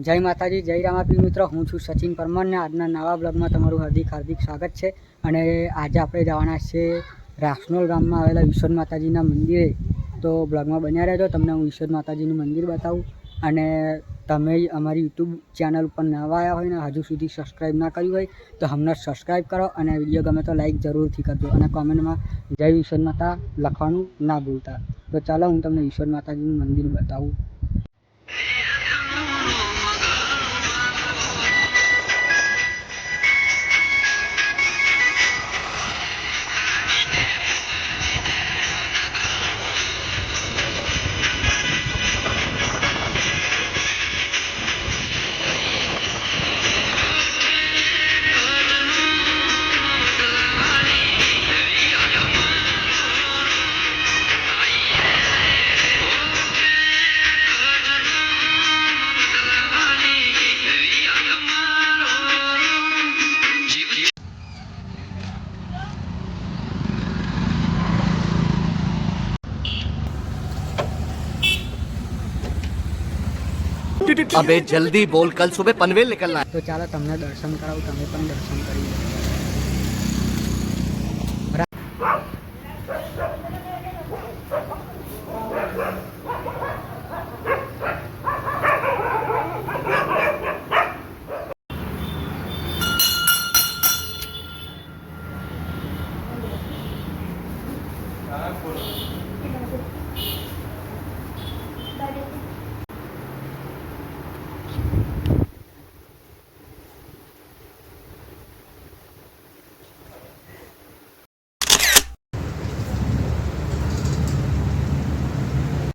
જય માતાજી, જય રામાપીર મિત્રો. હું છું સચિન પરમાર ને આજના નવા બ્લોગમાં તમારું હાર્દિક સ્વાગત છે. અને આજે આપણે જવાના છે રાસનોલ ગામમાં આવેલા વિશ્વનાથ માતાજીના મંદિરે. તો બ્લોગમાં બન્યા રહેજો, તમને હું વિશ્વનાથ માતાજીનું મંદિર બતાવું. અને તમે અમારી યુટ્યુબ ચેનલ ઉપર નવા આવ્યા હોય ને હજુ સુધી સબસ્ક્રાઈબ ના કર્યું હોય તો હમણાં સબસ્ક્રાઈબ કરો, અને વિડીયો ગમે તો લાઈક જરૂરથી કરજો, અને કોમેન્ટમાં જય વિશ્વનાથ માતા લખવાનું ના ભૂલતા. તો ચાલો હું તમને વિશ્વનાથ માતાજીનું મંદિર બતાવું. अबे जल्दी बोल, कल सुबह पनवेल निकलना है। तो ચાલો તમને દર્શન કરાવું, તમે પણ દર્શન કરી લો.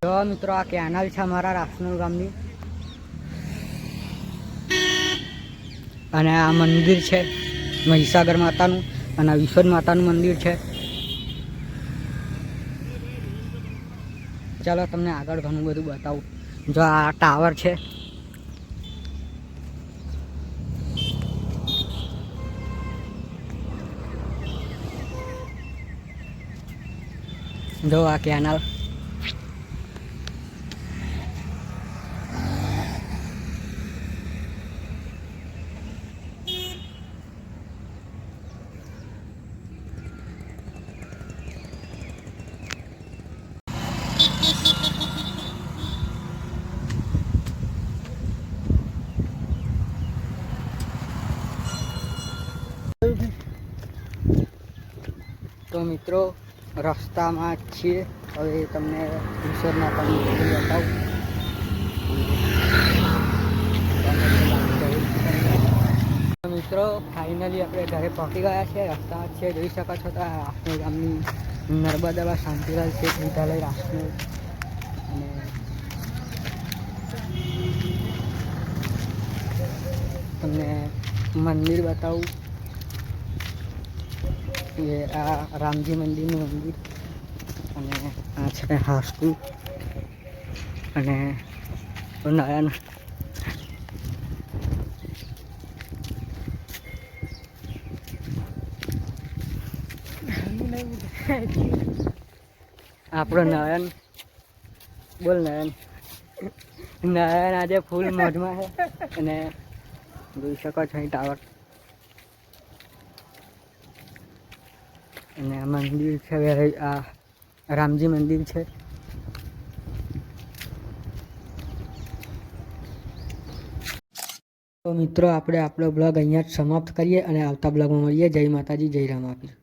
જો મિત્રો, આ કેનાલ છે અમારા રાસનોલ ગામની, અને આ મંદિર છે મહીસાગર માતાનું, અને આ વિશ્વનાથ માતાનું મંદિર છે. ચાલો તમને આગળ ઘણું બધું બતાવું. જો આ ટાવર છે, જો આ કેનાલ, તો મિત્રો રસ્તામાં છીએ. હવે તમને વિશ્વનાથ માતાનું મંદિર બતાવું. મિત્રો ફાઇનલી આપણે ઘરે પહોંચી ગયા છે. રસ્તા છે, જોઈ શકો છો તો રાસનોલ ગામની નર્મદાબા શાંતિલાલ શેઠ વિદ્યાલય રાસનોલ. અને તમને મંદિર બતાવું. એ આ રામજી મંદિરનું મંદિર, અને આ છે હાસ્કુ, અને નયન. આપણો નયન, બોલ નયન. નયન આજે ફૂલ મોજમાં છે. અને જોઈ શકો છો અહીં ટાવર, અને આ મંદિર છે, આ રામજી મંદિર છે. તો મિત્રો આપણે આપણો બ્લોગ અહીંયા જ સમાપ્ત કરીએ, અને આવતા બ્લોગમાં મળીએ. જય માતાજી, જય રામાપીર.